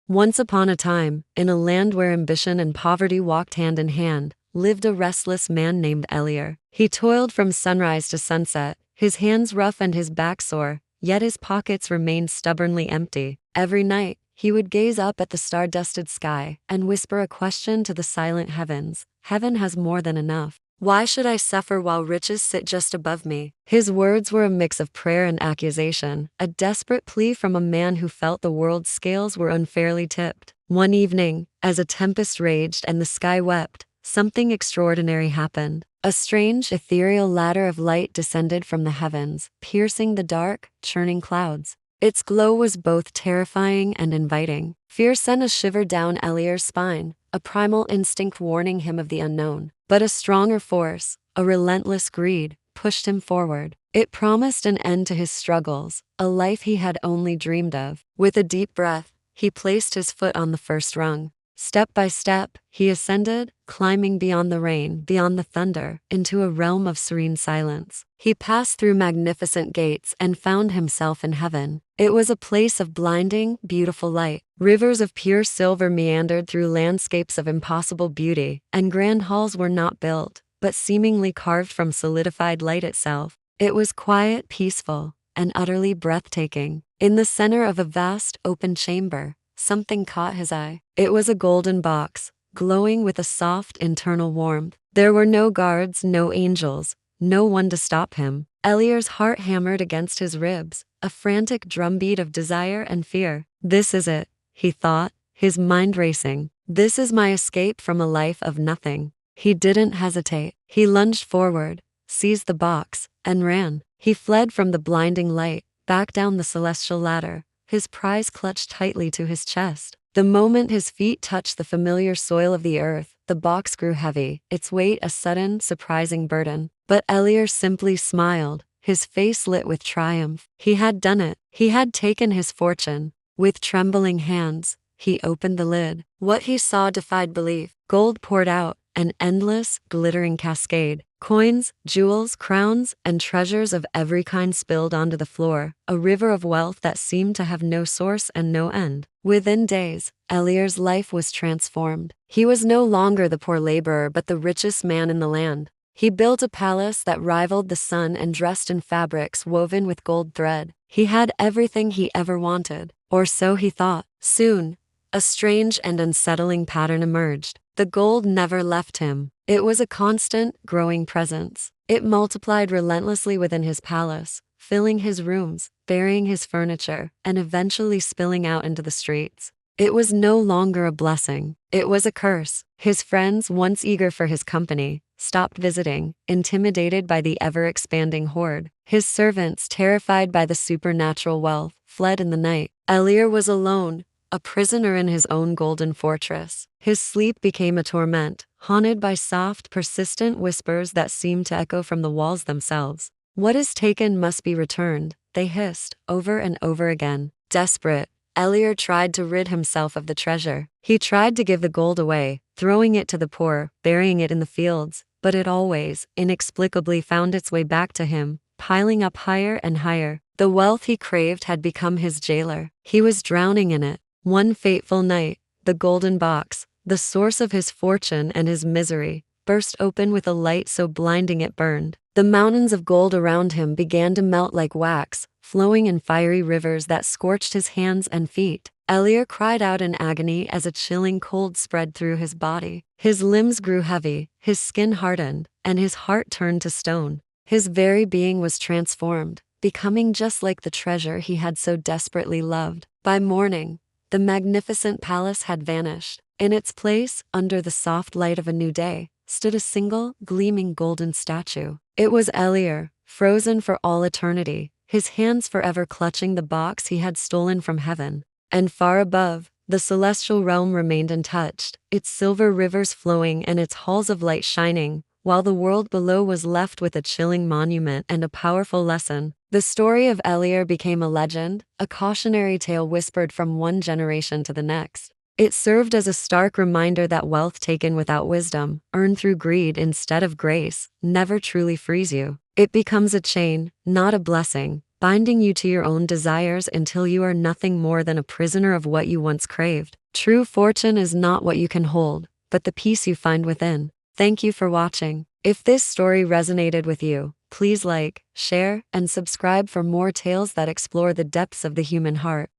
Once upon a time, in a land where ambition and poverty walked hand in hand, lived a restless man named Elior. He toiled from sunrise to sunset, his hands rough and his back sore, yet his pockets remained stubbornly empty. Every night, he would gaze up at the star-dusted sky and whisper a question to the silent heavens. Heaven has more than enough. Why should I suffer while riches sit just above me? His words were a mix of prayer and accusation, a desperate plea from a man who felt the world's scales were unfairly tipped. One evening, as a tempest raged and the sky wept, something extraordinary happened. A strange, ethereal ladder of light descended from the heavens, piercing the dark, churning clouds. Its glow was both terrifying and inviting. Fear sent a shiver down Elior's spine, a primal instinct warning him of the unknown. But a stronger force, a relentless greed, pushed him forward. It promised an end to his struggles, a life he had only dreamed of. With a deep breath, he placed his foot on the first rung. Step by step, he ascended, climbing beyond the rain, beyond the thunder, into a realm of serene silence. He passed through magnificent gates and found himself in heaven. It was a place of blinding, beautiful light. Rivers of pure silver meandered through landscapes of impossible beauty, and grand halls were not built, but seemingly carved from solidified light itself. It was quiet, peaceful, and utterly breathtaking. In the center of a vast, open chamber, something caught his eye. It was a golden box, glowing with a soft internal warmth. There were no guards, no angels, no one to stop him. Elior's heart hammered against his ribs, a frantic drumbeat of desire and fear. This is it, he thought, his mind racing. This is my escape from a life of nothing. He didn't hesitate. He lunged forward, seized the box, and ran. He fled from the blinding light, back down the celestial ladder, his prize clutched tightly to his chest. The moment his feet touched the familiar soil of the earth, the box grew heavy, its weight a sudden, surprising burden. But Elior simply smiled, his face lit with triumph. He had done it. He had taken his fortune. With trembling hands, he opened the lid. What he saw defied belief. Gold poured out, an endless, glittering cascade. Coins, jewels, crowns, and treasures of every kind spilled onto the floor, a river of wealth that seemed to have no source and no end. Within days, Elior's life was transformed. He was no longer the poor laborer but the richest man in the land. He built a palace that rivaled the sun and dressed in fabrics woven with gold thread. He had everything he ever wanted, or so he thought. Soon, a strange and unsettling pattern emerged. The gold never left him. It was a constant, growing presence. It multiplied relentlessly within his palace, filling his rooms, burying his furniture, and eventually spilling out into the streets. It was no longer a blessing. It was a curse. His friends, once eager for his company, stopped visiting, intimidated by the ever-expanding hoard. His servants, terrified by the supernatural wealth, fled in the night. Elior was alone, a prisoner in his own golden fortress. His sleep became a torment, haunted by soft, persistent whispers that seemed to echo from the walls themselves. What is taken must be returned, they hissed, over and over again. Desperate, Elior tried to rid himself of the treasure. He tried to give the gold away, throwing it to the poor, burying it in the fields, but it always, inexplicably found its way back to him, piling up higher and higher. The wealth he craved had become his jailer. He was drowning in it. One fateful night, the golden box, the source of his fortune and his misery, burst open with a light so blinding it burned. The mountains of gold around him began to melt like wax, flowing in fiery rivers that scorched his hands and feet. Elior cried out in agony as a chilling cold spread through his body. His limbs grew heavy, his skin hardened, and his heart turned to stone. His very being was transformed, becoming just like the treasure he had so desperately loved. By morning, the magnificent palace had vanished. In its place, under the soft light of a new day, stood a single, gleaming golden statue. It was Elior, frozen for all eternity, his hands forever clutching the box he had stolen from heaven. And far above, the celestial realm remained untouched, its silver rivers flowing and its halls of light shining, while the world below was left with a chilling monument and a powerful lesson. The story of Elior became a legend, a cautionary tale whispered from one generation to the next. It served as a stark reminder that wealth taken without wisdom, earned through greed instead of grace, never truly frees you. It becomes a chain, not a blessing, binding you to your own desires until you are nothing more than a prisoner of what you once craved. True fortune is not what you can hold, but the peace you find within. Thank you for watching. If this story resonated with you, please like, share, and subscribe for more tales that explore the depths of the human heart.